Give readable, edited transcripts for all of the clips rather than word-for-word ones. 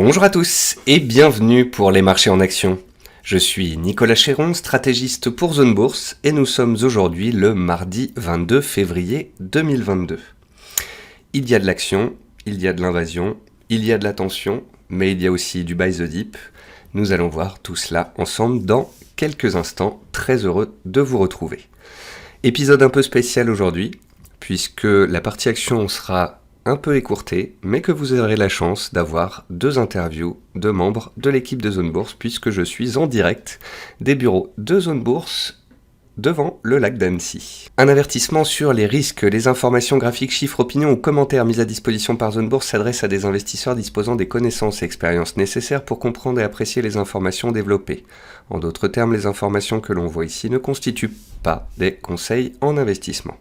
Bonjour à tous et bienvenue pour les marchés en action. Je suis Nicolas Chéron, stratégiste pour Zone Bourse et nous sommes aujourd'hui le mardi 22 février 2022. Il y a de l'action, il y a de l'invasion, il y a de la tension, mais il y a aussi du buy the dip. Nous allons voir tout cela ensemble dans quelques instants. Très heureux de vous retrouver. Épisode un peu spécial aujourd'hui, puisque la partie action sera un peu écourtée, mais que vous aurez la chance d'avoir 2 interviews de membres de l'équipe de Zone Bourse, puisque je suis en direct des bureaux de Zone Bourse devant le lac d'Annecy. Un avertissement sur les risques. Les informations graphiques, chiffres, opinions ou commentaires mises à disposition par Zone Bourse s'adressent à des investisseurs disposant des connaissances et expériences nécessaires pour comprendre et apprécier les informations développées. En d'autres termes, les informations que l'on voit ici ne constituent pas des conseils en investissement.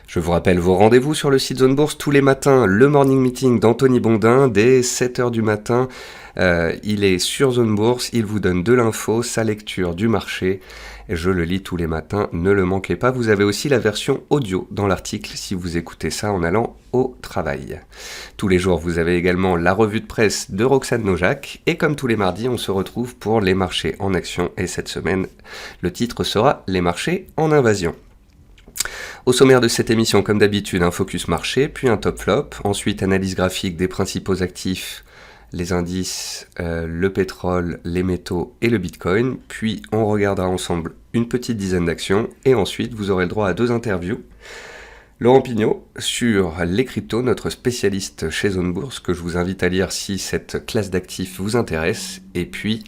Je vous rappelle vos rendez-vous sur le site Zone Bourse tous les matins, le morning meeting d'Anthony Bondin dès 7h du matin. Il est sur Zone Bourse, il vous donne de l'info, sa lecture du marché. Je le lis tous les matins, ne le manquez pas. Vous avez aussi la version audio dans l'article si vous écoutez ça en allant au travail. Tous les jours, vous avez également la revue de presse de Roxane Nojac. Et comme tous les mardis, on se retrouve pour les marchés en action. Et cette semaine, le titre sera les marchés en invasion. Au sommaire de cette émission, comme d'habitude, un focus marché, puis un top flop, ensuite analyse graphique des principaux actifs, les indices, le pétrole, les métaux et le bitcoin, puis on regardera ensemble une petite dizaine d'actions, et ensuite vous aurez le droit à 2 interviews. Laurent Pignot sur les cryptos, notre spécialiste chez Zone Bourse, que je vous invite à lire si cette classe d'actifs vous intéresse, et puis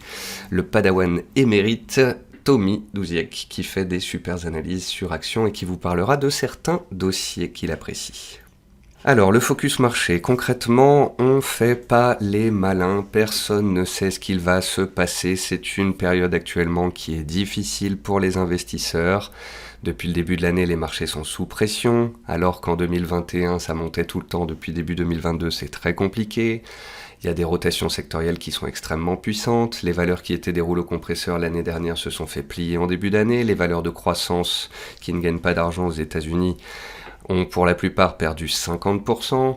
le padawan émérite Tommy Douziec, qui fait des super analyses sur actions et qui vous parlera de certains dossiers qu'il apprécie. Alors, le focus marché, concrètement, on fait pas les malins, personne ne sait ce qu'il va se passer, c'est une période actuellement qui est difficile pour les investisseurs. Depuis le début de l'année, les marchés sont sous pression, alors qu'en 2021, ça montait tout le temps, depuis début 2022, c'est très compliqué. Il y a des rotations sectorielles qui sont extrêmement puissantes. Les valeurs qui étaient des rouleaux compresseurs l'année dernière se sont fait plier en début d'année. Les valeurs de croissance qui ne gagnent pas d'argent aux États-Unis ont pour la plupart perdu 50%.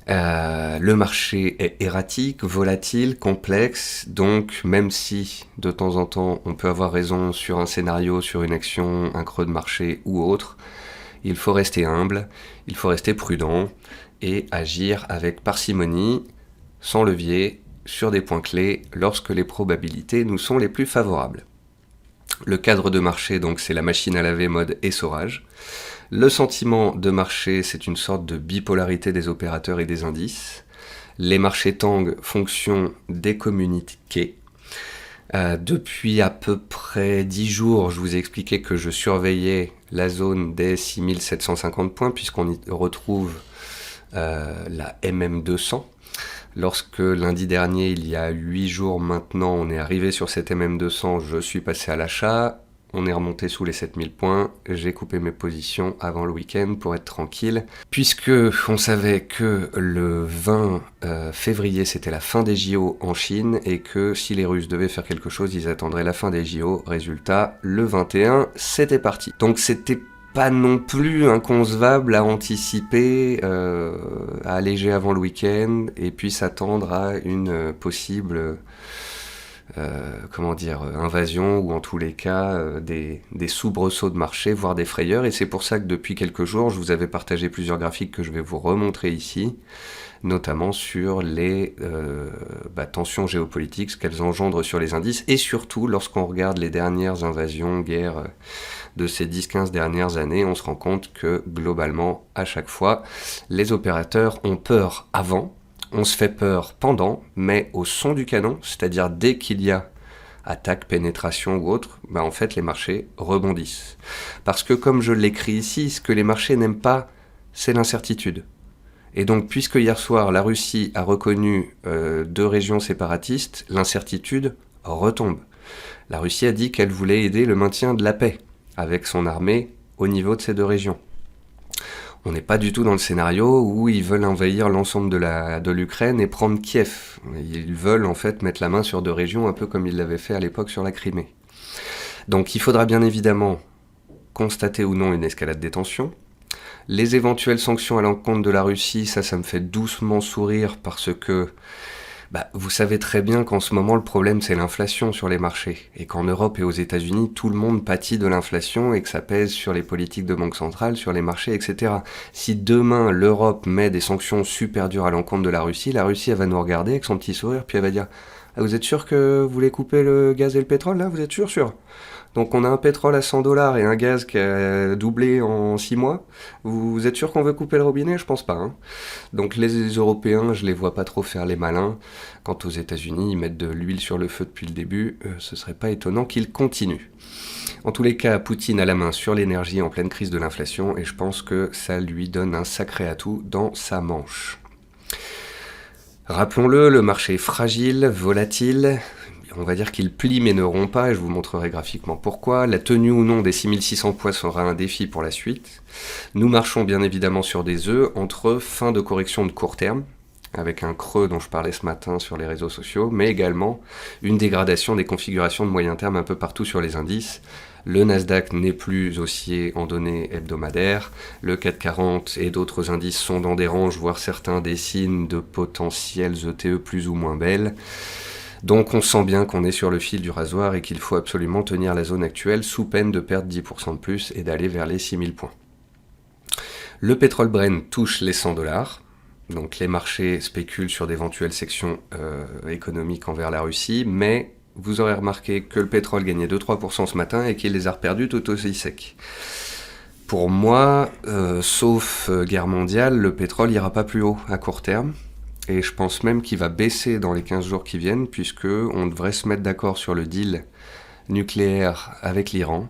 Le marché est erratique, volatile, complexe. Donc même si de temps en temps on peut avoir raison sur un scénario, sur une action, un creux de marché ou autre, il faut rester humble, il faut rester prudent et agir avec parcimonie, sans levier, sur des points clés, lorsque les probabilités nous sont les plus favorables. Le cadre de marché, donc, c'est la machine à laver mode essorage. Le sentiment de marché, c'est une sorte de bipolarité des opérateurs et des indices. Les marchés tanguent fonction des communiqués. Depuis à peu près 10 jours, je vous ai expliqué que je surveillais la zone des 6750 points, puisqu'on y retrouve la MM200. Lorsque lundi dernier, il y a 8 jours maintenant, on est arrivé sur cette MM200, je suis passé à l'achat, on est remonté sous les 7000 points, j'ai coupé mes positions avant le week-end pour être tranquille, puisque on savait que le 20 février c'était la fin des JO en Chine, et que si les Russes devaient faire quelque chose, ils attendraient la fin des JO. Résultat, le 21, c'était parti. Donc c'était pas non plus inconcevable à anticiper, à alléger avant le week-end, et puis s'attendre à une possible invasion, ou en tous les cas des soubresauts de marché, voire des frayeurs. Et c'est pour ça que depuis quelques jours, je vous avais partagé plusieurs graphiques que je vais vous remontrer ici, notamment sur les tensions géopolitiques, ce qu'elles engendrent sur les indices, et surtout lorsqu'on regarde les dernières invasions, guerres de ces 10-15 dernières années, on se rend compte que globalement, à chaque fois, les opérateurs ont peur avant, on se fait peur pendant, mais au son du canon, c'est-à-dire dès qu'il y a attaque, pénétration ou autre, en fait les marchés rebondissent. Parce que comme je l'écris ici, ce que les marchés n'aiment pas, c'est l'incertitude. Et donc, puisque hier soir, la Russie a reconnu 2 régions séparatistes, l'incertitude retombe. La Russie a dit qu'elle voulait aider le maintien de la paix avec son armée au niveau de ces 2 régions. On n'est pas du tout dans le scénario où ils veulent envahir l'ensemble de l'Ukraine et prendre Kiev. Ils veulent en fait mettre la main sur 2 régions, un peu comme ils l'avaient fait à l'époque sur la Crimée. Donc il faudra bien évidemment constater ou non une escalade des tensions. Les éventuelles sanctions à l'encontre de la Russie, ça me fait doucement sourire, parce que Bah, vous savez très bien qu'en ce moment, le problème, c'est l'inflation sur les marchés. Et qu'en Europe et aux États-Unis, tout le monde pâtit de l'inflation et que ça pèse sur les politiques de banque centrale, sur les marchés, etc. Si demain, l'Europe met des sanctions super dures à l'encontre de la Russie, elle va nous regarder avec son petit sourire, puis elle va dire: ah, vous êtes sûr que vous voulez couper le gaz et le pétrole, là? Vous êtes sûr? Donc on a un pétrole à 100 $ et un gaz qui a doublé en 6 mois. Vous êtes sûr qu'on veut couper le robinet? Je pense pas, hein. Donc les Européens, je les vois pas trop faire les malins. Quant aux États-Unis, ils mettent de l'huile sur le feu depuis le début. Ce serait pas étonnant qu'ils continuent. En tous les cas, Poutine a la main sur l'énergie en pleine crise de l'inflation et je pense que ça lui donne un sacré atout dans sa manche. Rappelons-le, le marché est fragile, volatile. On va dire qu'il plie mais ne rompt pas, et je vous montrerai graphiquement pourquoi. La tenue ou non des 6600 points sera un défi pour la suite. Nous marchons bien évidemment sur des œufs entre fin de correction de court terme, avec un creux dont je parlais ce matin sur les réseaux sociaux, mais également une dégradation des configurations de moyen terme un peu partout sur les indices. Le Nasdaq n'est plus haussier en données hebdomadaires, le CAC 40 et d'autres indices sont dans des ranges, voire certains des signes de potentiels ETE plus ou moins belles. Donc on sent bien qu'on est sur le fil du rasoir et qu'il faut absolument tenir la zone actuelle sous peine de perdre 10% de plus et d'aller vers les 6000 points. Le pétrole Brent touche les 100 $. Donc les marchés spéculent sur d'éventuelles sections économiques envers la Russie, mais vous aurez remarqué que le pétrole gagnait 2-3% ce matin et qu'il les a reperdus tout aussi sec. Pour moi, sauf guerre mondiale, le pétrole n'ira pas plus haut à court terme. Et je pense même qu'il va baisser dans les 15 jours qui viennent, puisque on devrait se mettre d'accord sur le deal nucléaire avec l'Iran.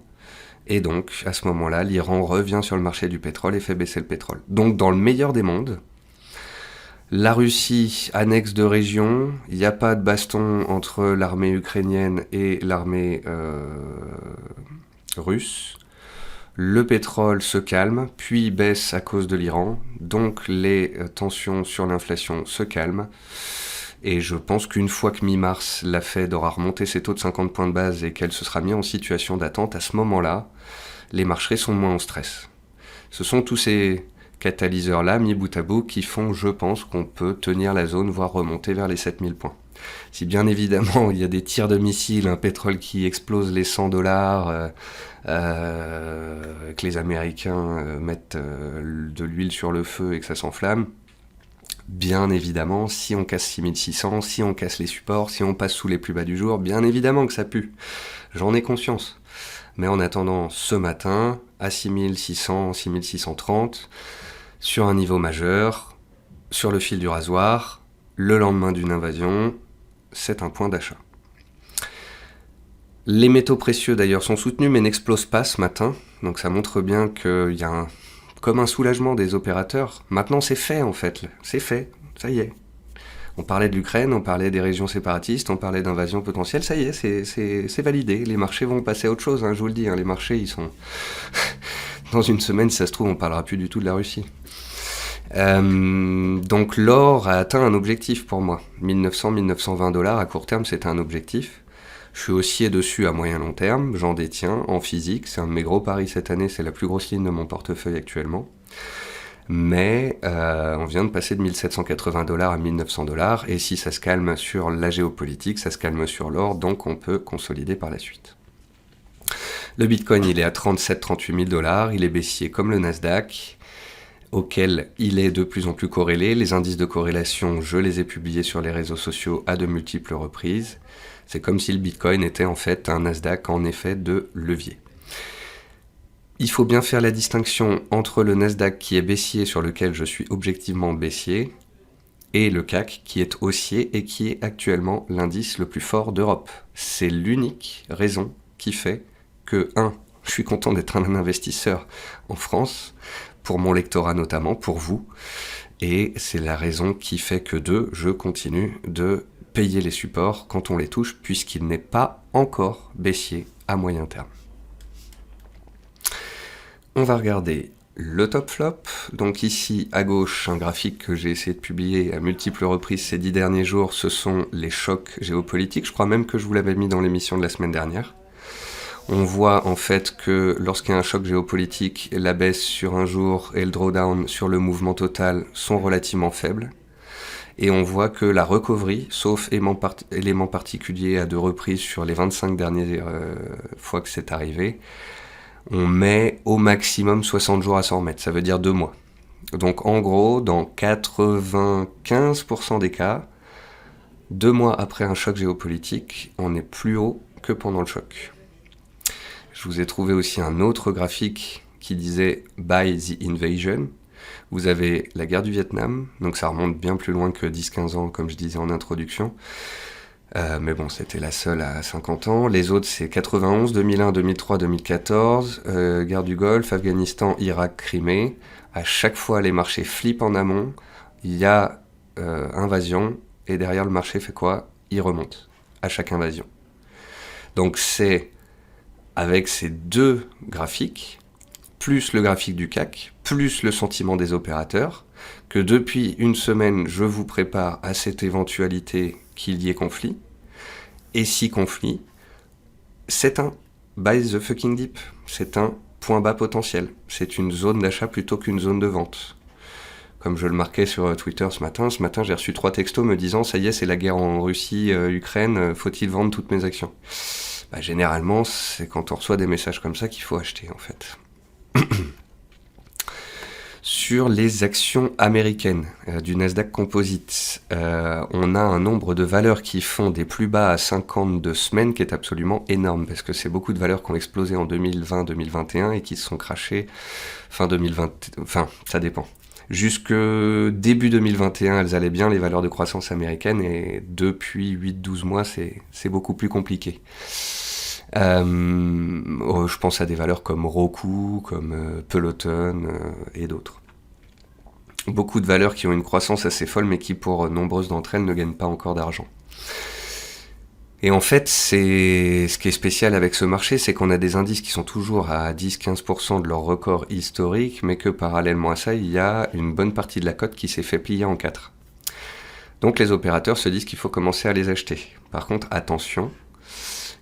Et donc, à ce moment-là, l'Iran revient sur le marché du pétrole et fait baisser le pétrole. Donc, dans le meilleur des mondes, la Russie annexe de régions, il n'y a pas de baston entre l'armée ukrainienne et l'armée russe. Le pétrole se calme, puis baisse à cause de l'Iran, donc les tensions sur l'inflation se calment. Et je pense qu'une fois que mi-mars, la Fed aura remonté ses taux de 50 points de base et qu'elle se sera mise en situation d'attente, à ce moment-là, les marchés sont moins en stress. Ce sont tous ces catalyseurs-là, mis bout à bout, qui font, je pense, qu'on peut tenir la zone, voire remonter vers les 7000 points. Si bien évidemment il y a des tirs de missiles, un pétrole qui explose les 100 $, que les Américains mettent de l'huile sur le feu et que ça s'enflamme, bien évidemment, si on casse 6600, si on casse les supports, si on passe sous les plus bas du jour, bien évidemment que ça pue. J'en ai conscience. Mais en attendant, ce matin, à 6600, 6630, sur un niveau majeur, sur le fil du rasoir, le lendemain d'une invasion, c'est un point d'achat. Les métaux précieux d'ailleurs sont soutenus mais n'explosent pas ce matin, donc ça montre bien qu'il y a comme un soulagement des opérateurs. Maintenant c'est fait en fait, c'est fait, ça y est. On parlait de l'Ukraine, on parlait des régions séparatistes, on parlait d'invasion potentielle, ça y est, c'est validé. Les marchés vont passer à autre chose, hein, je vous le dis, hein, les marchés ils sont... Dans une semaine, si ça se trouve, on parlera plus du tout de la Russie. Donc l'or a atteint un objectif pour moi. 1900-1920 $ à court terme, c'était un objectif. Je suis haussier dessus à moyen long terme, j'en détiens en physique, c'est un de mes gros paris cette année, c'est la plus grosse ligne de mon portefeuille actuellement. Mais on vient de passer de 1780 $ à 1900 $, et si ça se calme sur la géopolitique, ça se calme sur l'or, donc on peut consolider par la suite. Le Bitcoin, il est à 37-38 000 $, il est baissier comme le Nasdaq, auquel il est de plus en plus corrélé. Les indices de corrélation, je les ai publiés sur les réseaux sociaux à de multiples reprises. C'est comme si le Bitcoin était en fait un Nasdaq en effet de levier. Il faut bien faire la distinction entre le Nasdaq qui est baissier, sur lequel je suis objectivement baissier, et le CAC qui est haussier et qui est actuellement l'indice le plus fort d'Europe. C'est l'unique raison qui fait que, je suis content d'être un investisseur en France, pour mon lectorat notamment, pour vous, et c'est la raison qui fait que, je continue de payer les supports quand on les touche, puisqu'il n'est pas encore baissier à moyen terme. On va regarder le top flop. Donc ici, à gauche, un graphique que j'ai essayé de publier à multiples reprises ces 10 derniers jours, ce sont les chocs géopolitiques. Je crois même que je vous l'avais mis dans l'émission de la semaine dernière. On voit en fait que lorsqu'il y a un choc géopolitique, la baisse sur un jour et le drawdown sur le mouvement total sont relativement faibles. Et on voit que la recovery, sauf élément particulier à 2 reprises sur les 25 dernières fois que c'est arrivé, on met au maximum 60 jours à s'en remettre, ça veut dire 2 mois. Donc en gros, dans 95% des cas, 2 mois après un choc géopolitique, on est plus haut que pendant le choc. Je vous ai trouvé aussi un autre graphique qui disait « By the invasion ». Vous avez la guerre du Vietnam, donc ça remonte bien plus loin que 10-15 ans, comme je disais en introduction. Mais bon, c'était la seule à 50 ans. Les autres, c'est 91, 2001, 2003, 2014, guerre du Golfe, Afghanistan, Irak, Crimée. À chaque fois, les marchés flippent en amont. Il y a invasion, et derrière, le marché fait quoi ? Il remonte à chaque invasion. Donc c'est avec ces 2 graphiques, plus le graphique du CAC, plus le sentiment des opérateurs, que depuis une semaine, je vous prépare à cette éventualité qu'il y ait conflit. Et si conflit, c'est un buy the fucking dip. C'est un point bas potentiel. C'est une zone d'achat plutôt qu'une zone de vente. Comme je le marquais sur Twitter ce matin j'ai reçu 3 textos me disant « Ça y est, c'est la guerre en Russie, Ukraine, faut-il vendre toutes mes actions ?» Généralement, c'est quand on reçoit des messages comme ça qu'il faut acheter, en fait. Sur les actions américaines du Nasdaq Composite, on a un nombre de valeurs qui font des plus bas à 52 semaines qui est absolument énorme, parce que c'est beaucoup de valeurs qui ont explosé en 2020-2021 et qui se sont crashées fin 2020, enfin ça dépend. Jusque début 2021, elles allaient bien, les valeurs de croissance américaines, et depuis 8-12 mois, c'est beaucoup plus compliqué. Je pense à des valeurs comme Roku, comme Peloton et d'autres. Beaucoup de valeurs qui ont une croissance assez folle, mais qui, pour nombreuses d'entre elles, ne gagnent pas encore d'argent. Et en fait, ce qui est spécial avec ce marché, c'est qu'on a des indices qui sont toujours à 10-15% de leur record historique, mais que parallèlement à ça, il y a une bonne partie de la cote qui s'est fait plier en 4. Donc les opérateurs se disent qu'il faut commencer à les acheter. Par contre, attention,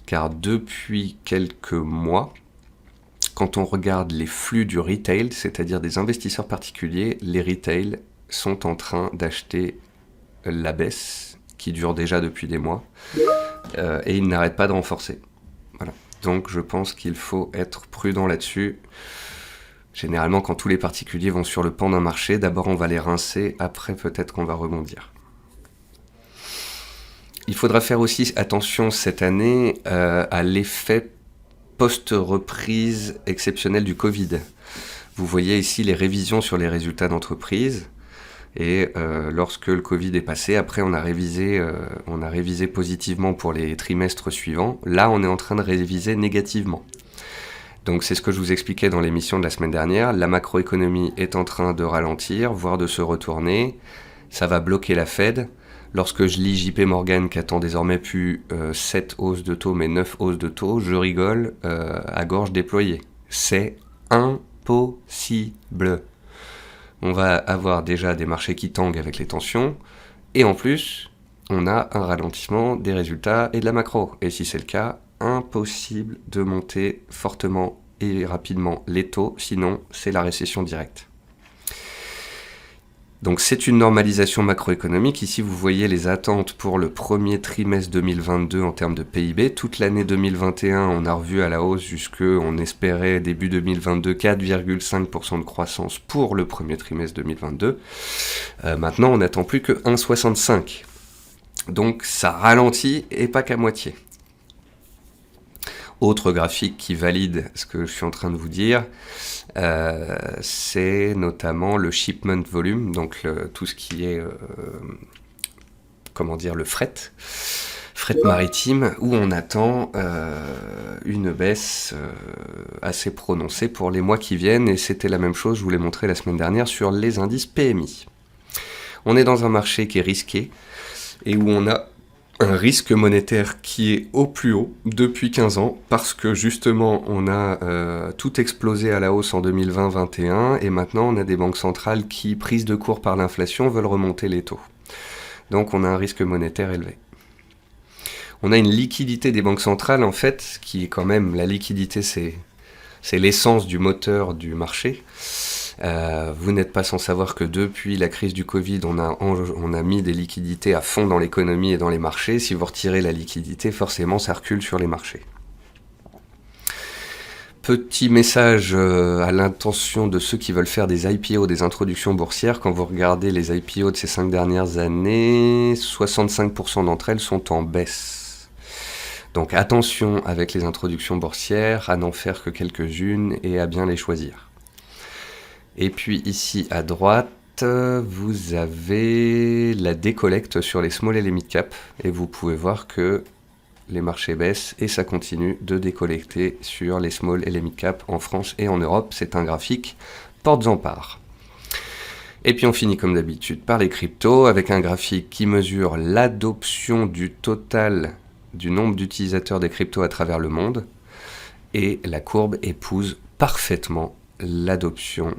car depuis quelques mois, quand on regarde les flux du retail, c'est-à-dire des investisseurs particuliers, les retail sont en train d'acheter la baisse, qui dure déjà depuis des mois, et ils n'arrêtent pas de renforcer. Voilà. Donc je pense qu'il faut être prudent là-dessus. Généralement, quand tous les particuliers vont sur le pan d'un marché, d'abord on va les rincer, après peut-être qu'on va rebondir. Il faudra faire aussi attention cette année à l'effet post-reprise exceptionnelle du Covid. Vous voyez ici les révisions sur les résultats d'entreprise. Et lorsque le Covid est passé, après on a révisé positivement pour les trimestres suivants. Là, on est en train de réviser négativement. Donc c'est ce que je vous expliquais dans l'émission de la semaine dernière. La macroéconomie est en train de ralentir, voire de se retourner. Ça va bloquer la Fed. Lorsque je lis JP Morgan qui attend désormais plus 7 hausses de taux, mais 9 hausses de taux, je rigole à gorge déployée. C'est impossible. On va avoir déjà des marchés qui tanguent avec les tensions, et en plus, on a un ralentissement des résultats et de la macro. Et si c'est le cas, impossible de monter fortement et rapidement les taux, sinon c'est la récession directe. Donc c'est une normalisation macroéconomique. Ici, vous voyez les attentes pour le premier trimestre 2022 en termes de PIB. Toute l'année 2021, on a revu à la hausse on espérait début 2022 4,5% de croissance pour le premier trimestre 2022. Maintenant, on n'attend plus que 1,65. Donc ça ralentit et pas qu'à moitié. Autre graphique qui valide ce que je suis en train de vous dire, c'est notamment le shipment volume, donc tout ce qui est, le fret maritime, où on attend une baisse assez prononcée pour les mois qui viennent, et c'était la même chose, je vous l'ai montré la semaine dernière, sur les indices PMI. On est dans un marché qui est risqué, et où on a un risque monétaire qui est au plus haut depuis 15 ans, parce que justement on a tout explosé à la hausse en 2020-21, et maintenant on a des banques centrales qui, prises de court par l'inflation, veulent remonter les taux. Donc on a un risque monétaire élevé. On a une liquidité des banques centrales, en fait, qui est quand même, la liquidité c'est l'essence du moteur du marché, Vous n'êtes pas sans savoir que depuis la crise du Covid, on a mis des liquidités à fond dans l'économie et dans les marchés. Si vous retirez la liquidité, forcément, ça recule sur les marchés. Petit message à l'intention de ceux qui veulent faire des IPO, des introductions boursières. Quand vous regardez les IPO de ces 5 dernières années, 65% d'entre elles sont en baisse. Donc attention avec les introductions boursières, à n'en faire que quelques-unes et à bien les choisir. Et puis ici à droite, vous avez la décollecte sur les small et les mid cap. Et vous pouvez voir que les marchés baissent et ça continue de décollecter sur les small et les mid cap en France et en Europe. C'est un graphique portes en part. Et puis on finit comme d'habitude par les cryptos avec un graphique qui mesure l'adoption du total du nombre d'utilisateurs des cryptos à travers le monde. Et la courbe épouse parfaitement l'adoption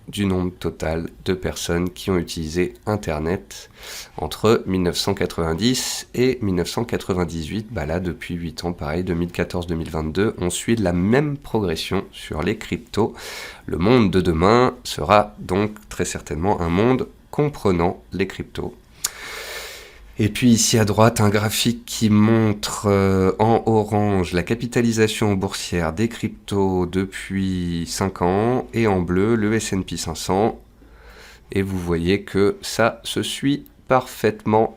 du nombre total de personnes qui ont utilisé Internet entre 1990 et 1998. Là, depuis 8 ans, pareil, 2014-2022, on suit la même progression sur les cryptos. Le monde de demain sera donc très certainement un monde comprenant les cryptos. Et puis ici à droite, un graphique qui montre en orange la capitalisation boursière des cryptos depuis 5 ans et en bleu le S&P 500. Et vous voyez que ça se suit parfaitement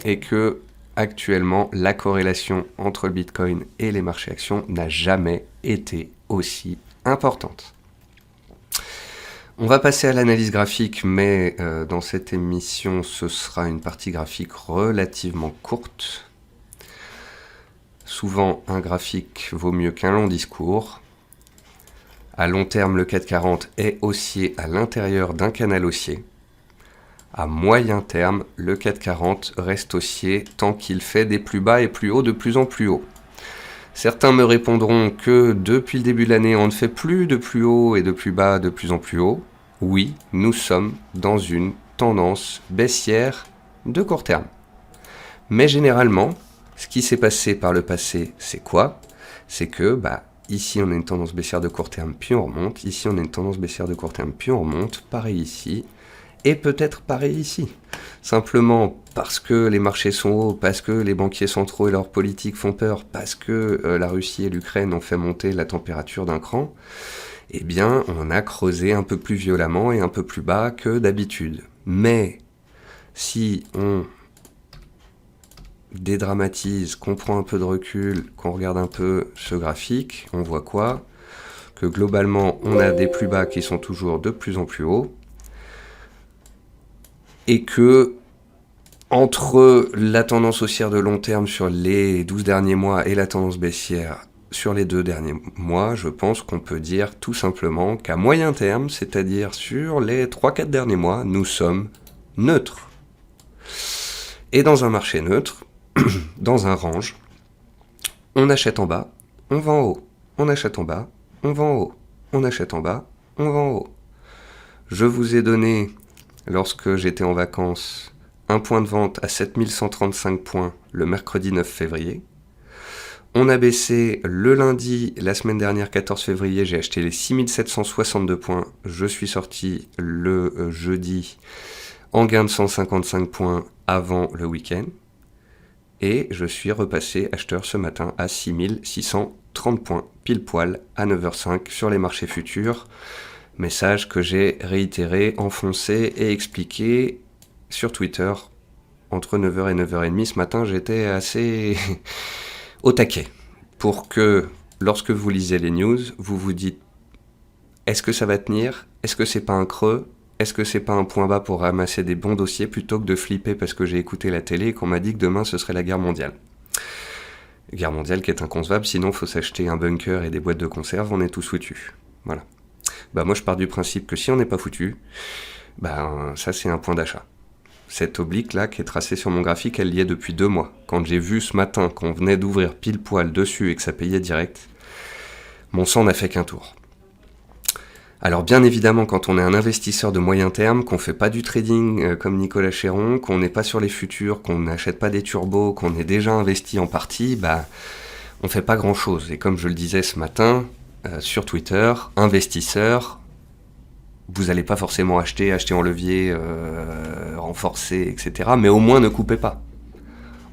et que actuellement la corrélation entre le Bitcoin et les marchés actions n'a jamais été aussi importante. On va passer à l'analyse graphique, mais dans cette émission, ce sera une partie graphique relativement courte. Souvent, un graphique vaut mieux qu'un long discours. À long terme, le CAC 40 est haussier à l'intérieur d'un canal haussier. À moyen terme, le CAC 40 reste haussier tant qu'il fait des plus bas et plus hauts de plus en plus haut. Certains me répondront que depuis le début de l'année, on ne fait plus de plus haut et de plus bas de plus en plus haut. Oui, nous sommes dans une tendance baissière de court terme. Mais généralement, ce qui s'est passé par le passé, c'est quoi ? C'est que, ici on a une tendance baissière de court terme, puis on remonte. Ici on a une tendance baissière de court terme, puis on remonte. Pareil ici. Et peut-être pareil ici. Simplement parce que les marchés sont hauts, parce que les banquiers centraux et leurs politiques font peur, parce que la Russie et l'Ukraine ont fait monter la température d'un cran, eh bien, on a creusé un peu plus violemment et un peu plus bas que d'habitude. Mais si on dédramatise, qu'on prend un peu de recul, qu'on regarde un peu ce graphique, on voit quoi ? Que globalement, on a des plus bas qui sont toujours de plus en plus hauts, et que entre la tendance haussière de long terme sur les 12 derniers mois et la tendance baissière sur les 2 derniers mois, je pense qu'on peut dire tout simplement qu'à moyen terme, c'est-à-dire sur les 3-4 derniers mois, nous sommes neutres. Et dans un marché neutre, dans un range, on achète en bas, on vend en haut. On achète en bas, on vend en haut. On achète en bas, on vend en haut. Je vous ai donné, lorsque j'étais en vacances, un point de vente à 7135 points le mercredi 9 février. On a baissé le lundi, la semaine dernière, 14 février, j'ai acheté les 6762 points. Je suis sorti le jeudi en gain de 155 points avant le week-end. Et je suis repassé acheteur ce matin à 6630 points, pile poil, à 9h05 sur les marchés futurs. Message que j'ai réitéré, enfoncé et expliqué sur Twitter entre 9h et 9h30 ce matin. J'étais assez au taquet pour que lorsque vous lisez les news, vous vous dites est-ce que ça va tenir ? Est-ce que c'est pas un creux ? Est-ce que c'est pas un point bas pour ramasser des bons dossiers plutôt que de flipper parce que j'ai écouté la télé et qu'on m'a dit que demain ce serait la guerre mondiale ? Guerre mondiale qui est inconcevable, sinon faut s'acheter un bunker et des boîtes de conserve, on est tous foutus. Voilà. Moi je pars du principe que si on n'est pas foutu, ça c'est un point d'achat. Cette oblique là qui est tracée sur mon graphique, elle y est depuis 2 mois. Quand j'ai vu ce matin qu'on venait d'ouvrir pile poil dessus et que ça payait direct, mon sang n'a fait qu'un tour. Alors bien évidemment, quand on est un investisseur de moyen terme, qu'on fait pas du trading comme Nicolas Chéron, qu'on n'est pas sur les futurs, qu'on n'achète pas des turbos, qu'on est déjà investi en partie, on fait pas grand chose. Et comme je le disais ce matin sur Twitter, investisseur, Vous n'allez pas forcément acheter en levier, renforcé, etc. Mais au moins ne coupez pas.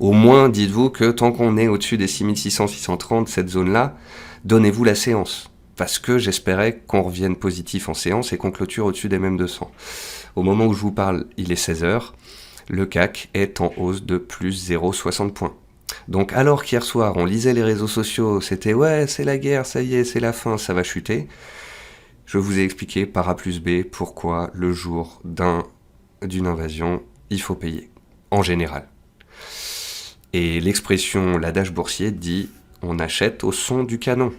Au moins dites-vous que tant qu'on est au-dessus des 6600-630, cette zone-là, donnez-vous la séance. Parce que j'espérais qu'on revienne positif en séance et qu'on clôture au-dessus des mêmes 200. Au moment où je vous parle, il est 16h. Le CAC est en hausse de plus 0,60 points. Donc alors qu'hier soir, on lisait les réseaux sociaux, c'était « ouais, c'est la guerre, ça y est, c'est la fin, ça va chuter », je vous ai expliqué par A plus B pourquoi le jour d'une invasion, il faut payer, en général. Et l'expression l'adage boursier dit « on achète au son du canon ».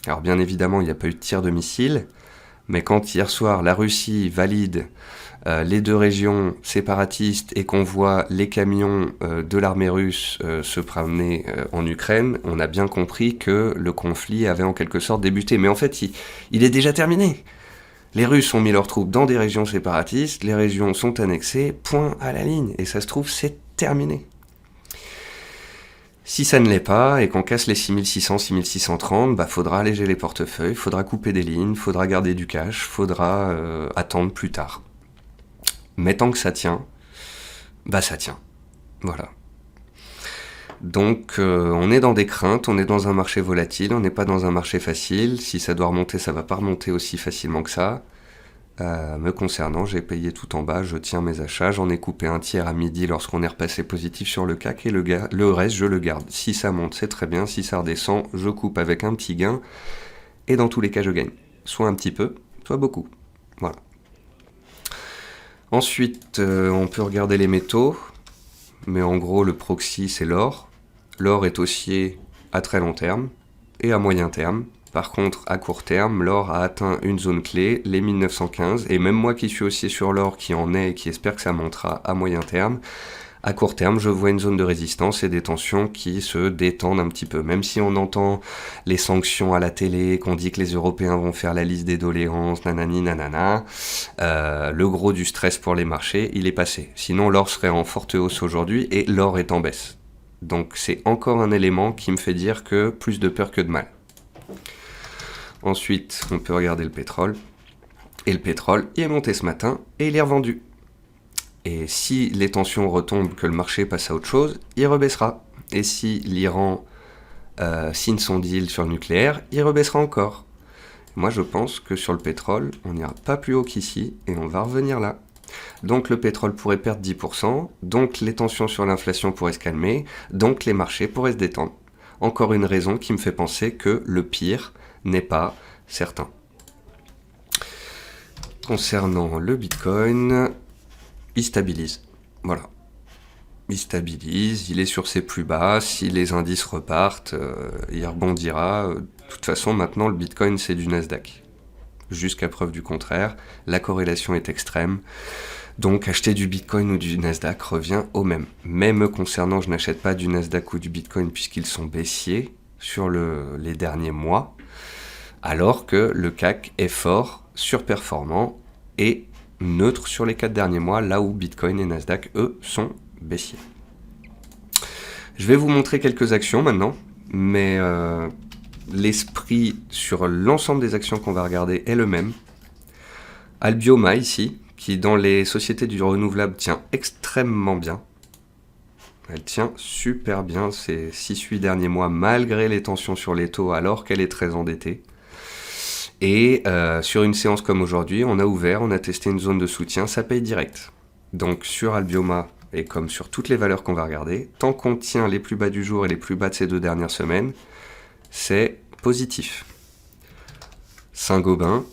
Alors bien évidemment, il n'y a pas eu de tir de missile, mais quand hier soir, la Russie valide les 2 régions séparatistes et qu'on voit les camions de l'armée russe se promener en Ukraine, on a bien compris que le conflit avait en quelque sorte débuté. Mais en fait, il est déjà terminé. Les Russes ont mis leurs troupes dans des régions séparatistes, les régions sont annexées, point à la ligne. Et ça se trouve, c'est terminé. Si ça ne l'est pas et qu'on casse les 6600, 6630, bah faudra alléger les portefeuilles, faudra couper des lignes, faudra garder du cash, faudra attendre plus tard. Mais tant que ça tient, bah ça tient. Voilà. Donc on est dans des craintes, on est dans un marché volatile, on n'est pas dans un marché facile. Si ça doit remonter, ça va pas remonter aussi facilement que ça. Me concernant, j'ai payé tout en bas, je tiens mes achats, j'en ai coupé un tiers à midi lorsqu'on est repassé positif sur le CAC et le reste je le garde. Si ça monte, c'est très bien, si ça redescend, je coupe avec un petit gain et dans tous les cas je gagne. Soit un petit peu, soit beaucoup. Voilà. Ensuite, on peut regarder les métaux, mais en gros le proxy c'est l'or. L'or est haussier à très long terme et à moyen terme. Par contre, à court terme, l'or a atteint une zone clé, les 1915, et même moi qui suis haussier sur l'or, qui en est et qui espère que ça montera à moyen terme, à court terme, je vois une zone de résistance et des tensions qui se détendent un petit peu. Même si on entend les sanctions à la télé, qu'on dit que les Européens vont faire la liste des doléances, nanani nanana, le gros du stress pour les marchés, il est passé. Sinon, l'or serait en forte hausse aujourd'hui et l'or est en baisse. Donc c'est encore un élément qui me fait dire que plus de peur que de mal. Ensuite, on peut regarder le pétrole. Et le pétrole, il est monté ce matin et il est revendu. Et si les tensions retombent, que le marché passe à autre chose, il rebaissera. Et si l'Iran signe son deal sur le nucléaire, il rebaissera encore. Moi, je pense que sur le pétrole, on n'ira pas plus haut qu'ici et on va revenir là. Donc le pétrole pourrait perdre 10%, donc les tensions sur l'inflation pourraient se calmer, donc les marchés pourraient se détendre. Encore une raison qui me fait penser que le pire n'est pas certain. Concernant le Bitcoin, il stabilise. Voilà. Il stabilise, il est sur ses plus bas. Si les indices repartent, il rebondira. De toute façon, maintenant, le Bitcoin, c'est du Nasdaq. Jusqu'à preuve du contraire, la corrélation est extrême. Donc acheter du Bitcoin ou du Nasdaq revient au même. Mais me concernant, je n'achète pas du Nasdaq ou du Bitcoin puisqu'ils sont baissiers sur les derniers mois, alors que le CAC est fort, surperformant et neutre sur les 4 derniers mois, là où Bitcoin et Nasdaq, eux, sont baissiers. Je vais vous montrer quelques actions maintenant, mais l'esprit sur l'ensemble des actions qu'on va regarder est le même. Albioma ici, qui dans les sociétés du renouvelable tient extrêmement bien. Elle tient super bien ces 6-8 derniers mois, malgré les tensions sur les taux, alors qu'elle est très endettée. Et sur une séance comme aujourd'hui, on a ouvert, on a testé une zone de soutien, ça paye direct. Donc sur Albioma, et comme sur toutes les valeurs qu'on va regarder, tant qu'on tient les plus bas du jour et les plus bas de ces 2 dernières semaines, c'est positif. Saint-Gobain,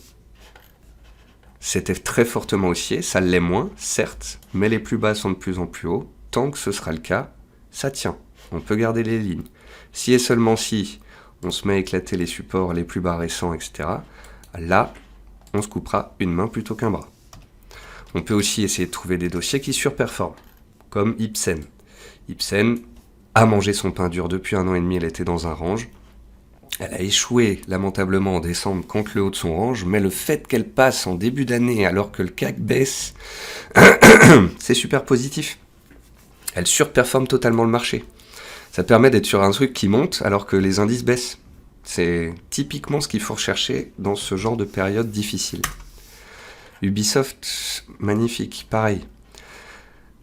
c'était très fortement haussier, ça l'est moins, certes, mais les plus bas sont de plus en plus hauts. Tant que ce sera le cas, ça tient. On peut garder les lignes. Si et seulement si on se met à éclater les supports les plus bas récents, etc., là, on se coupera une main plutôt qu'un bras. On peut aussi essayer de trouver des dossiers qui surperforment, comme Ipsen. Ipsen a mangé son pain dur depuis 1 an et demi, elle était dans un range. Elle a échoué lamentablement en décembre contre le haut de son range, mais le fait qu'elle passe en début d'année alors que le CAC baisse, c'est super positif. Elle surperforme totalement le marché. Ça permet d'être sur un truc qui monte alors que les indices baissent. C'est typiquement ce qu'il faut rechercher dans ce genre de période difficile. Ubisoft, magnifique, pareil.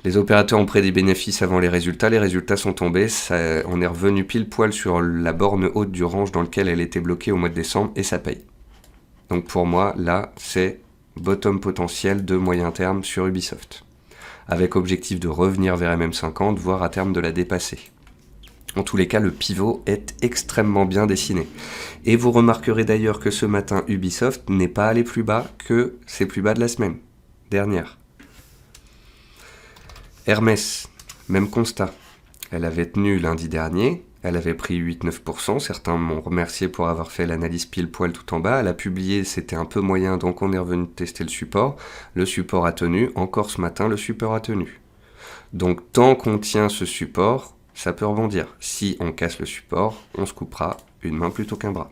Les opérateurs ont pris des bénéfices avant les résultats sont tombés, on est revenu pile poil sur la borne haute du range dans lequel elle était bloquée au mois de décembre et ça paye. Donc pour moi, là, c'est bottom potentiel de moyen terme sur Ubisoft, avec objectif de revenir vers MM50, voire à terme de la dépasser. En tous les cas, le pivot est extrêmement bien dessiné. Et vous remarquerez d'ailleurs que ce matin, Ubisoft n'est pas allé plus bas que ses plus bas de la semaine dernière. Hermès, même constat. Elle avait tenu lundi dernier, elle avait pris 8-9%, certains m'ont remercié pour avoir fait l'analyse pile poil tout en bas, elle a publié, c'était un peu moyen, donc on est revenu tester le support a tenu, encore ce matin le support a tenu. Donc tant qu'on tient ce support, ça peut rebondir. Si on casse le support, on se coupera une main plutôt qu'un bras.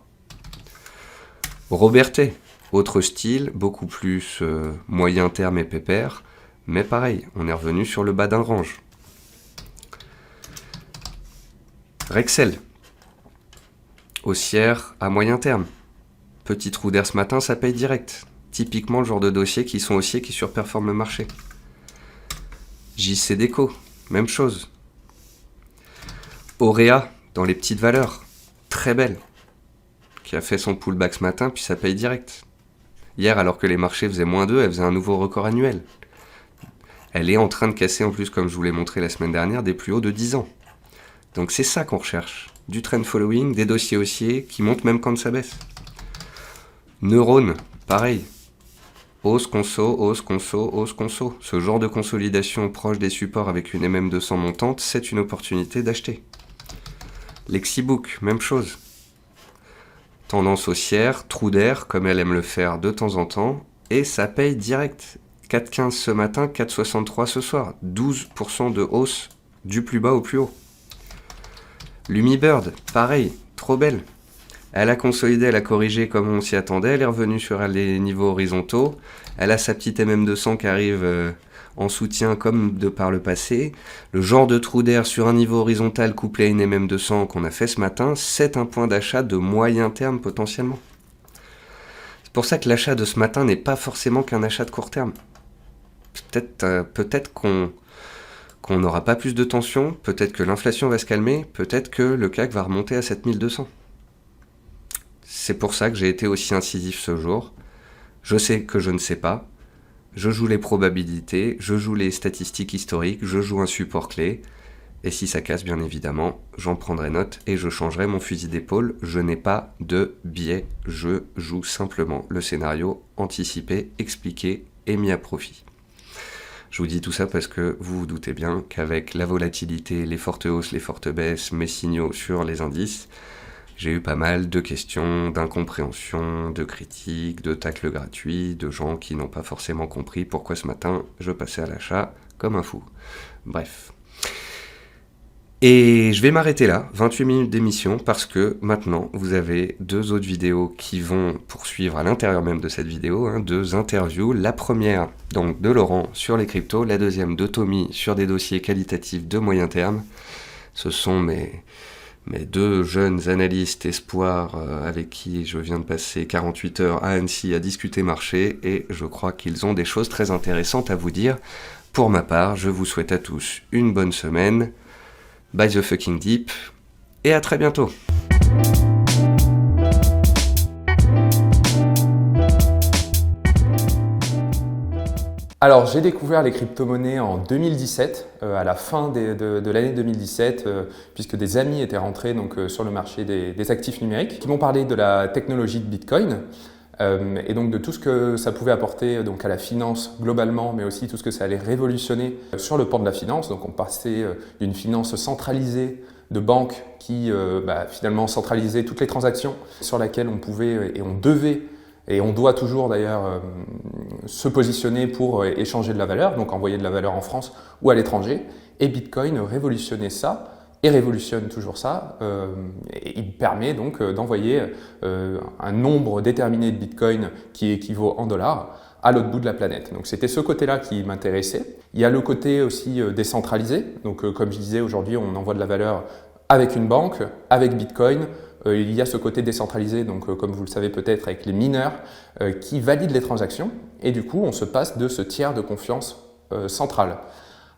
Robertet, autre style, beaucoup plus moyen terme et pépère, mais pareil, on est revenu sur le bas d'un range. Rexel, haussière à moyen terme. Petit trou d'air ce matin, ça paye direct. Typiquement le genre de dossiers qui sont haussiers qui surperforment le marché. JC Déco, même chose. Auréa, dans les petites valeurs, très belle, qui a fait son pullback ce matin, puis ça paye direct. Hier, alors que les marchés faisaient -2, elle faisait un nouveau record annuel. Elle est en train de casser en plus, comme je vous l'ai montré la semaine dernière, des plus hauts de 10 ans. Donc c'est ça qu'on recherche. Du trend following, des dossiers haussiers qui montent même quand ça baisse. Neurone, pareil. Hausse, conso, hausse, conso, hausse, conso. Ce genre de consolidation proche des supports avec une MM200 montante, c'est une opportunité d'acheter. Lexibook, même chose. Tendance haussière, trou d'air, comme elle aime le faire de temps en temps, et ça paye direct. 4,15 ce matin, 4,63 ce soir. 12% de hausse du plus bas au plus haut. Lumibird, pareil, trop belle. Elle a consolidé, elle a corrigé comme on s'y attendait, elle est revenue sur les niveaux horizontaux. Elle a sa petite MM200 qui arrive en soutien comme de par le passé. Le genre de trou d'air sur un niveau horizontal couplé à une MM200 qu'on a fait ce matin, c'est un point d'achat de moyen terme potentiellement. C'est pour ça que l'achat de ce matin n'est pas forcément qu'un achat de court terme. Peut-être qu'on n'aura pas plus de tension, peut-être que l'inflation va se calmer, peut-être que le CAC va remonter à 7200. C'est pour ça que j'ai été aussi incisif ce jour. Je sais que je ne sais pas. Je joue les probabilités, je joue les statistiques historiques, je joue un support clé. Et si ça casse, bien évidemment, j'en prendrai note et je changerai mon fusil d'épaule. Je n'ai pas de biais, je joue simplement le scénario anticipé, expliqué et mis à profit. Je vous dis tout ça parce que vous vous doutez bien qu'avec la volatilité, les fortes hausses, les fortes baisses, mes signaux sur les indices, j'ai eu pas mal de questions, d'incompréhension, de critiques, de tacles gratuits, de gens qui n'ont pas forcément compris pourquoi ce matin je passais à l'achat comme un fou. Bref. Et je vais m'arrêter là, 28 minutes d'émission, parce que maintenant, vous avez 2 autres vidéos qui vont poursuivre à l'intérieur même de cette vidéo, 2 interviews. La première, donc, de Laurent sur les cryptos, la deuxième de Tommy sur des dossiers qualitatifs de moyen terme. Ce sont mes 2 jeunes analystes espoirs avec qui je viens de passer 48 heures à Annecy à discuter marché, et je crois qu'ils ont des choses très intéressantes à vous dire. Pour ma part, je vous souhaite à tous une bonne semaine. Buy the fucking deep, et à très bientôt. Alors, j'ai découvert les crypto-monnaies en 2017, à la fin de l'année 2017, puisque des amis étaient rentrés sur le marché des actifs numériques, qui m'ont parlé de la technologie de Bitcoin, et donc de tout ce que ça pouvait apporter donc à la finance globalement, mais aussi tout ce que ça allait révolutionner sur le pan de la finance. Donc on passait d'une finance centralisée de banques qui finalement centralisait toutes les transactions sur laquelle on pouvait et on devait et on doit toujours d'ailleurs se positionner pour échanger de la valeur, donc envoyer de la valeur en France ou à l'étranger. Et Bitcoin révolutionnait ça. Et révolutionne toujours ça, et il permet donc d'envoyer un nombre déterminé de Bitcoin qui équivaut en dollars à l'autre bout de la planète. Donc c'était ce côté-là qui m'intéressait. Il y a le côté aussi décentralisé, donc comme je disais aujourd'hui on envoie de la valeur avec une banque, avec Bitcoin, il y a ce côté décentralisé, donc comme vous le savez peut-être, avec les mineurs qui valident les transactions, et du coup on se passe de ce tiers de confiance central.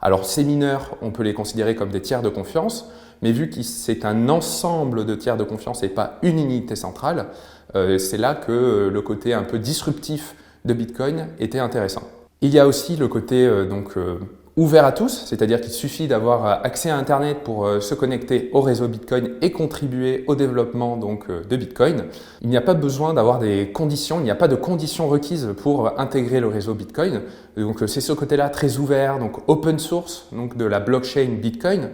Alors ces mineurs, on peut les considérer comme des tiers de confiance, mais vu que c'est un ensemble de tiers de confiance et pas une unité centrale, c'est là que le côté un peu disruptif de Bitcoin était intéressant. Il y a aussi le côté ouvert à tous, c'est-à-dire qu'il suffit d'avoir accès à Internet pour se connecter au réseau Bitcoin et contribuer au développement de Bitcoin. Il n'y a pas besoin d'avoir des conditions, il n'y a pas de conditions requises pour intégrer le réseau Bitcoin. Donc c'est ce côté-là très ouvert, donc open source, donc de la blockchain Bitcoin,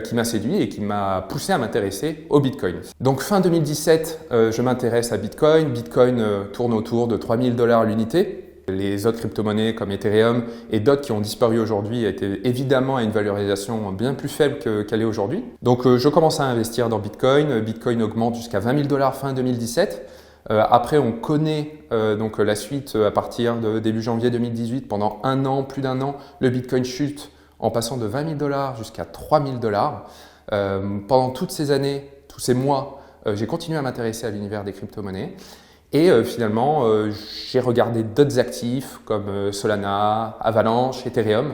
qui m'a séduit et qui m'a poussé à m'intéresser au Bitcoin. Donc fin 2017, je m'intéresse à Bitcoin. Bitcoin tourne autour de 3 000 $ l'unité. Les autres crypto-monnaies comme Ethereum et d'autres qui ont disparu aujourd'hui étaient évidemment à une valorisation bien plus faible qu'elle est aujourd'hui. Donc je commence à investir dans Bitcoin. Bitcoin augmente jusqu'à 20 000 $ fin 2017. Après, on connaît donc la suite à partir de début janvier 2018. Pendant un an, plus d'un an, le Bitcoin chute en passant de 20 000 $ jusqu'à 3 000 $. Pendant toutes ces années, tous ces mois, j'ai continué à m'intéresser à l'univers des crypto-monnaies. Et finalement, j'ai regardé d'autres actifs comme Solana, Avalanche, Ethereum,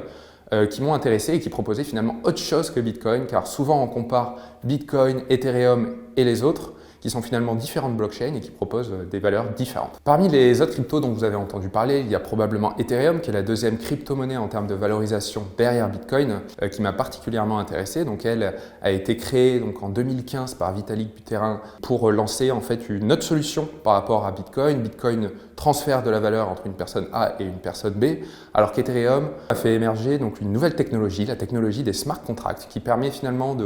qui m'ont intéressé et qui proposaient finalement autre chose que Bitcoin, car souvent on compare Bitcoin, Ethereum et les autres, qui sont finalement différentes blockchains et qui proposent des valeurs différentes. Parmi les autres cryptos dont vous avez entendu parler, il y a probablement Ethereum, qui est la deuxième crypto-monnaie en termes de valorisation derrière Bitcoin, qui m'a particulièrement intéressé. Donc elle a été créée en 2015 par Vitalik Buterin pour lancer en fait une autre solution par rapport à Bitcoin. Bitcoin transfère de la valeur entre une personne A et une personne B, alors qu'Ethereum a fait émerger donc une nouvelle technologie, la technologie des smart contracts, qui permet finalement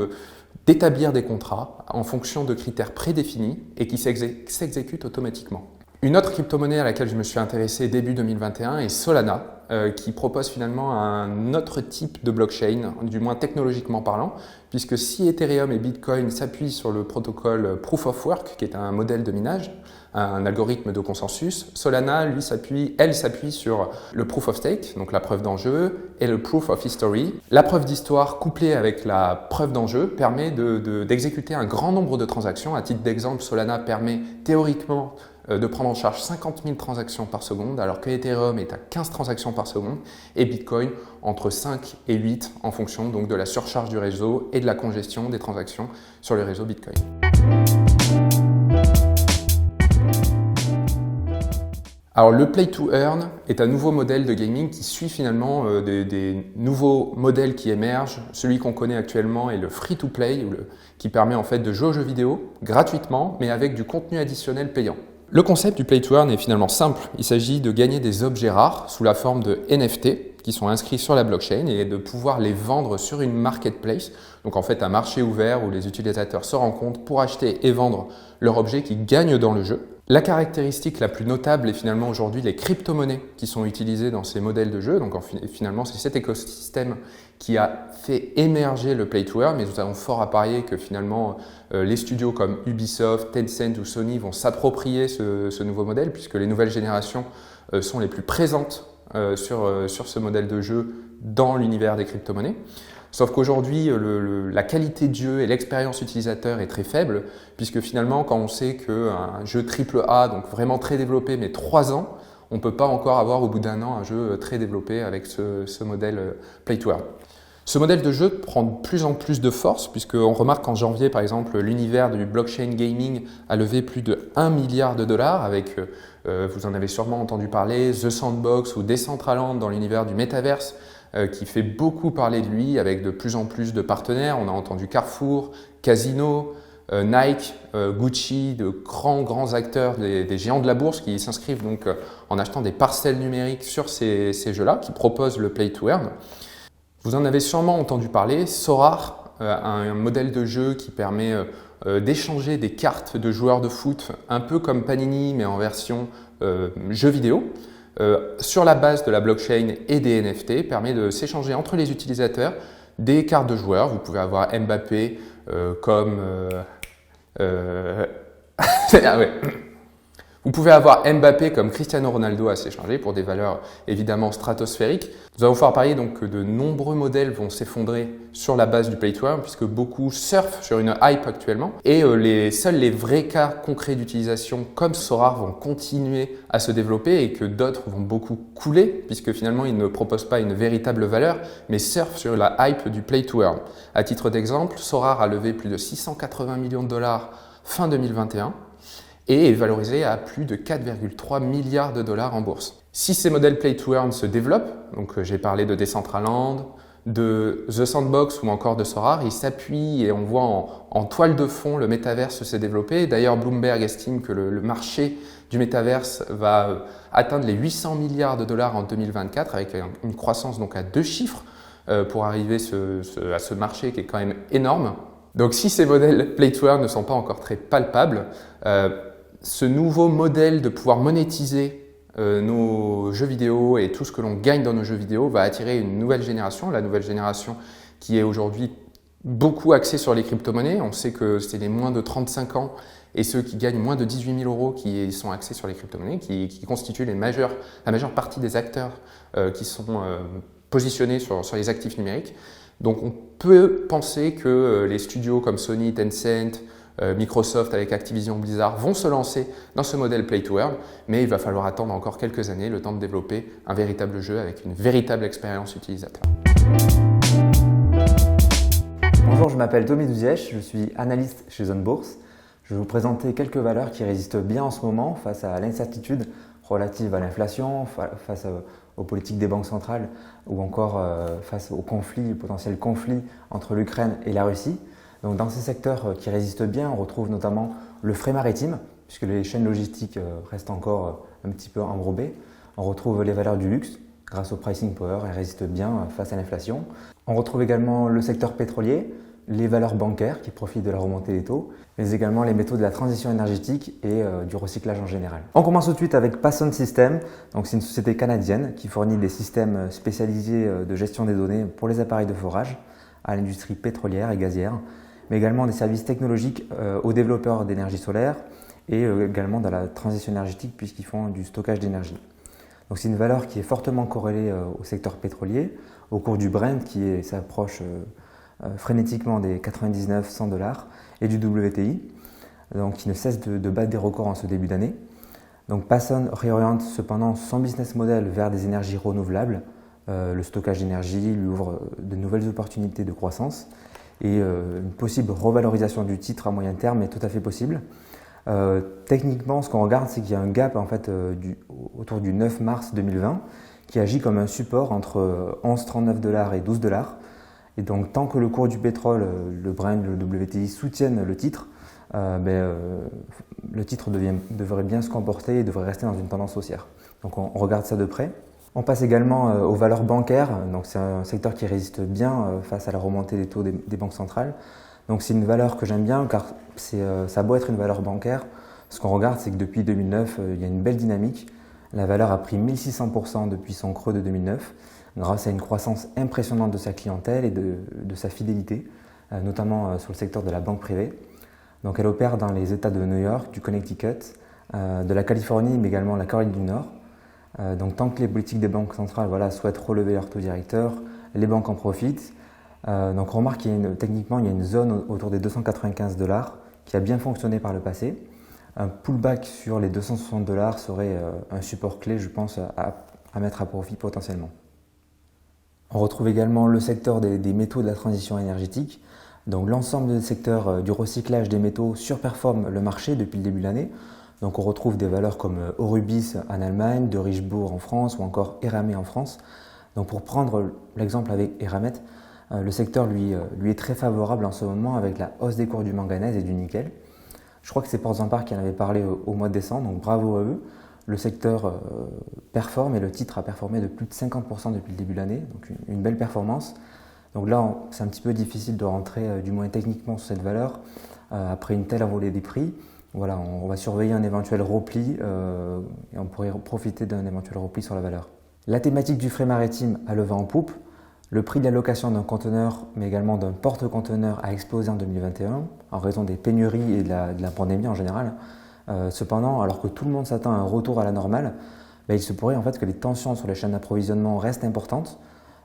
d'établir des contrats en fonction de critères prédéfinis et qui s'exécutent automatiquement. Une autre crypto-monnaie à laquelle je me suis intéressé début 2021 est Solana, qui propose finalement un autre type de blockchain, du moins technologiquement parlant, puisque si Ethereum et Bitcoin s'appuient sur le protocole Proof of Work, qui est un modèle de minage, un algorithme de consensus, Solana, elle s'appuie sur le Proof of Stake, donc la preuve d'enjeu, et le Proof of History. La preuve d'histoire couplée avec la preuve d'enjeu permet d'exécuter un grand nombre de transactions. À titre d'exemple, Solana permet théoriquement de prendre en charge 50 000 transactions par seconde, alors que Ethereum est à 15 transactions par seconde, et Bitcoin entre 5 et 8 en fonction donc de la surcharge du réseau et de la congestion des transactions sur le réseau Bitcoin. Alors le Play to Earn est un nouveau modèle de gaming qui suit finalement des nouveaux modèles qui émergent. Celui qu'on connaît actuellement est le Free to Play, qui permet en fait de jouer aux jeux vidéo gratuitement, mais avec du contenu additionnel payant. Le concept du Play to Earn est finalement simple. Il s'agit de gagner des objets rares sous la forme de NFT qui sont inscrits sur la blockchain et de pouvoir les vendre sur une marketplace. Donc en fait un marché ouvert où les utilisateurs se rencontrent pour acheter et vendre leurs objets qui gagnent dans le jeu. La caractéristique la plus notable est finalement aujourd'hui les crypto-monnaies qui sont utilisées dans ces modèles de jeu. Donc finalement, c'est cet écosystème qui a fait émerger le Play to Earn, mais nous avons fort à parier que finalement les studios comme Ubisoft, Tencent ou Sony vont s'approprier ce nouveau modèle puisque les nouvelles générations sont les plus présentes sur ce modèle de jeu dans l'univers des crypto-monnaies. Sauf qu'aujourd'hui, la qualité de jeu et l'expérience utilisateur est très faible, puisque finalement, quand on sait qu'un jeu AAA, donc vraiment très développé, mais 3 ans, on ne peut pas encore avoir au bout d'un an un jeu très développé avec ce modèle Play to Earn. Ce modèle de jeu prend de plus en plus de force, puisqu'on remarque qu'en janvier, par exemple, l'univers du blockchain gaming a levé plus de 1 milliard de dollars, avec, vous en avez sûrement entendu parler, The Sandbox ou Decentraland dans l'univers du métaverse, qui fait beaucoup parler de lui avec de plus en plus de partenaires. On a entendu Carrefour, Casino, Nike, Gucci, de grands acteurs, des géants de la bourse qui s'inscrivent donc en achetant des parcelles numériques sur ces jeux-là, qui proposent le Play to Earn. Vous en avez sûrement entendu parler, Sorare, un modèle de jeu qui permet d'échanger des cartes de joueurs de foot, un peu comme Panini mais en version jeu vidéo. Sur la base de la blockchain et des NFT, permet de s'échanger entre les utilisateurs des cartes de joueurs. Vous pouvez avoir Mbappé comme... Vous Vous pouvez avoir Mbappé comme Cristiano Ronaldo à s'échanger pour des valeurs évidemment stratosphériques. Nous allons voir parier donc que de nombreux modèles vont s'effondrer sur la base du Play to Earn puisque beaucoup surfent sur une hype actuellement et seuls les vrais cas concrets d'utilisation comme Sorare vont continuer à se développer et que d'autres vont beaucoup couler puisque finalement ils ne proposent pas une véritable valeur mais surfent sur la hype du Play to Earn. À titre d'exemple, Sorare a levé plus de 680 millions de dollars fin 2021 et est valorisé à plus de 4,3 milliards de dollars en bourse. Si ces modèles Play to Earn se développent, donc j'ai parlé de Decentraland, de The Sandbox ou encore de Sorare, ils s'appuient et on voit en toile de fond le métaverse se développer. D'ailleurs, Bloomberg estime que le marché du métaverse va atteindre les 800 milliards de dollars en 2024 avec une croissance donc à 2 chiffres pour arriver à ce marché qui est quand même énorme. Donc si ces modèles Play to Earn ne sont pas encore très palpables, ce nouveau modèle de pouvoir monétiser nos jeux vidéo et tout ce que l'on gagne dans nos jeux vidéo va attirer une nouvelle génération, la nouvelle génération qui est aujourd'hui beaucoup axée sur les crypto-monnaies. On sait que c'est les moins de 35 ans et ceux qui gagnent moins de 18 000 euros qui sont axés sur les crypto-monnaies, qui constituent la majeure partie des acteurs qui sont positionnés sur les actifs numériques. Donc on peut penser que les studios comme Sony, Tencent, Microsoft avec Activision Blizzard vont se lancer dans ce modèle Play to Earn, mais il va falloir attendre encore quelques années le temps de développer un véritable jeu avec une véritable expérience utilisateur. Bonjour, je m'appelle Tommy Douzièche, je suis analyste chez Zone Bourse. Je vais vous présenter quelques valeurs qui résistent bien en ce moment face à l'incertitude relative à l'inflation, face aux politiques des banques centrales ou encore face au potentiel conflit entre l'Ukraine et la Russie. Donc dans ces secteurs qui résistent bien, on retrouve notamment le fret maritime, puisque les chaînes logistiques restent encore un petit peu embourbées. On retrouve les valeurs du luxe, grâce au pricing power, elles résistent bien face à l'inflation. On retrouve également le secteur pétrolier, les valeurs bancaires qui profitent de la remontée des taux, mais également les métaux de la transition énergétique et du recyclage en général. On commence tout de suite avec Pason Systems. Donc c'est une société canadienne qui fournit des systèmes spécialisés de gestion des données pour les appareils de forage à l'industrie pétrolière et gazière, mais également des services technologiques aux développeurs d'énergie solaire et également dans la transition énergétique puisqu'ils font du stockage d'énergie. Donc c'est une valeur qui est fortement corrélée au secteur pétrolier, au cours du Brent qui s'approche frénétiquement des 99-100 dollars et du WTI, donc qui ne cesse de battre des records en ce début d'année. Donc Pason réoriente cependant son business model vers des énergies renouvelables. Le stockage d'énergie lui ouvre de nouvelles opportunités de croissance et une possible revalorisation du titre à moyen terme est tout à fait possible. Techniquement, ce qu'on regarde, c'est qu'il y a un gap en fait, autour du 9 mars 2020 qui agit comme un support entre 11,39 dollars et 12 dollars. Et donc, tant que le cours du pétrole, le Brent, le WTI soutiennent le titre, le titre devrait bien se comporter et devrait rester dans une tendance haussière. Donc, on regarde ça de près. On passe également aux valeurs bancaires. Donc, c'est un secteur qui résiste bien face à la remontée des taux des banques centrales. Donc, c'est une valeur que j'aime bien car ça a beau être une valeur bancaire. Ce qu'on regarde, c'est que depuis 2009, il y a une belle dynamique. La valeur a pris 1600% depuis son creux de 2009. Grâce à une croissance impressionnante de sa clientèle et de sa fidélité, notamment sur le secteur de la banque privée. Donc elle opère dans les États de New York, du Connecticut, de la Californie, mais également la Caroline du Nord. Donc tant que les politiques des banques centrales souhaitent relever leur taux directeur, les banques en profitent. Donc on remarque techniquement, il y a une zone autour des 295 dollars qui a bien fonctionné par le passé. Un pullback sur les 260 dollars serait un support clé, je pense, à mettre à profit potentiellement. On retrouve également le secteur des métaux de la transition énergétique. Donc l'ensemble des secteurs du recyclage des métaux surperforme le marché depuis le début de l'année. Donc on retrouve des valeurs comme Aurubis en Allemagne, de Richebourg en France ou encore Eramet en France. Donc pour prendre l'exemple avec Eramet, le secteur lui est très favorable en ce moment avec la hausse des cours du manganèse et du nickel. Je crois que c'est Portzamparc qui en avait parlé au mois de décembre, donc bravo à eux. Le secteur performe et le titre a performé de plus de 50% depuis le début de l'année, donc une belle performance. Donc là, c'est un petit peu difficile de rentrer, du moins techniquement, sur cette valeur après une telle envolée des prix. Voilà, on va surveiller un éventuel repli et on pourrait profiter d'un éventuel repli sur la valeur. La thématique du fret maritime a le vent en poupe. Le prix de la location d'un conteneur, mais également d'un porte-conteneur, a explosé en 2021 en raison des pénuries et de la pandémie en général. Cependant, alors que tout le monde s'attend à un retour à la normale, il se pourrait en fait que les tensions sur les chaînes d'approvisionnement restent importantes.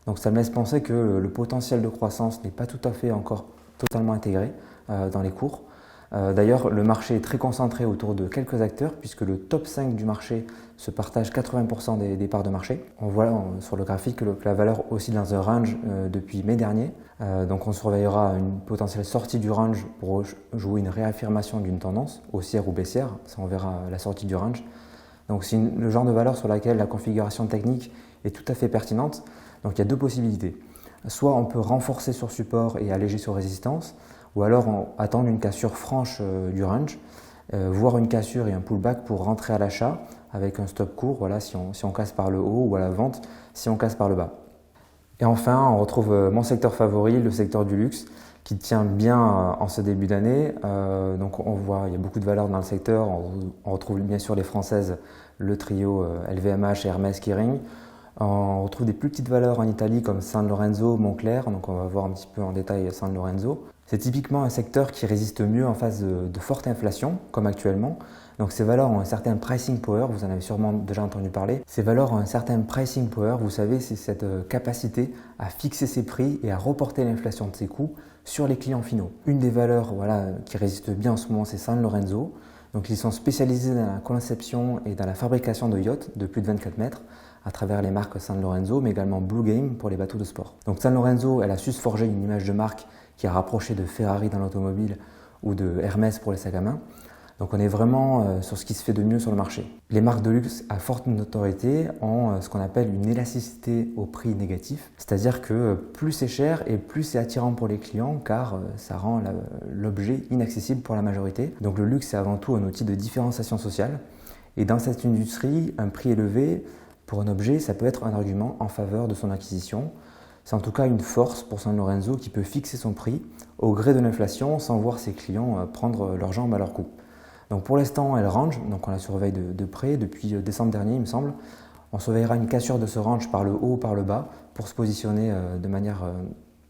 Donc ça me laisse penser que le potentiel de croissance n'est pas tout à fait encore totalement intégré dans les cours. D'ailleurs, le marché est très concentré autour de quelques acteurs puisque le top 5 du marché se partage 80% des parts de marché. On voit sur le graphique que la valeur oscille dans un range depuis mai dernier. Donc on surveillera une potentielle sortie du range pour jouer une réaffirmation d'une tendance haussière ou baissière. Ça, on verra la sortie du range. Donc c'est le genre de valeur sur laquelle la configuration technique est tout à fait pertinente. Donc il y a deux possibilités. Soit on peut renforcer sur support et alléger sur résistance, ou alors attendre une cassure franche du range, voire une cassure et un pullback pour rentrer à l'achat avec un stop court, voilà, si on casse par le haut, ou à la vente si on casse par le bas. Et enfin, on retrouve mon secteur favori, le secteur du luxe, qui tient bien en ce début d'année. Donc on voit, il y a beaucoup de valeurs dans le secteur. On retrouve bien sûr les françaises, le trio LVMH et Hermès Kering. On retrouve des plus petites valeurs en Italie comme San Lorenzo, Moncler. Donc on va voir un petit peu en détail San Lorenzo. C'est typiquement un secteur qui résiste mieux en phase de forte inflation, comme actuellement. Donc ces valeurs ont un certain pricing power, vous en avez sûrement déjà entendu parler. Ces valeurs ont un certain pricing power, vous savez, c'est cette capacité à fixer ses prix et à reporter l'inflation de ses coûts sur les clients finaux. Une des valeurs qui résiste bien en ce moment, c'est San Lorenzo. Donc ils sont spécialisés dans la conception et dans la fabrication de yachts de plus de 24 mètres à travers les marques San Lorenzo, mais également Blue Game pour les bateaux de sport. Donc San Lorenzo, elle a su se forger une image de marque qui a rapproché de Ferrari dans l'automobile ou de Hermès pour les sacs à main. Donc on est vraiment sur ce qui se fait de mieux sur le marché. Les marques de luxe à forte notoriété ont ce qu'on appelle une élasticité au prix négatif, c'est-à-dire que plus c'est cher et plus c'est attirant pour les clients car ça rend l'objet inaccessible pour la majorité. Donc le luxe c'est avant tout un outil de différenciation sociale et dans cette industrie, un prix élevé pour un objet, ça peut être un argument en faveur de son acquisition. C'est en tout cas une force pour San Lorenzo qui peut fixer son prix au gré de l'inflation sans voir ses clients prendre leurs jambes à leur cou. Donc pour l'instant, elle range, donc on la surveille de près depuis décembre dernier, il me semble. On surveillera une cassure de ce range par le haut ou par le bas pour se positionner de manière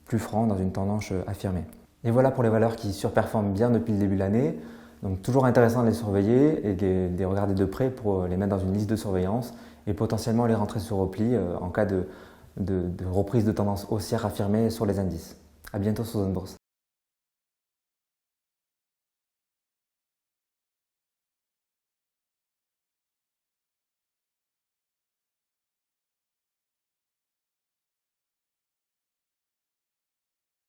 plus franc dans une tendance affirmée. Et voilà pour les valeurs qui surperforment bien depuis le début de l'année. Donc toujours intéressant de les surveiller et de les regarder de près pour les mettre dans une liste de surveillance et potentiellement les rentrer sur repli en cas de reprise de tendance haussière affirmée sur les indices. À bientôt sur Zone Bourse.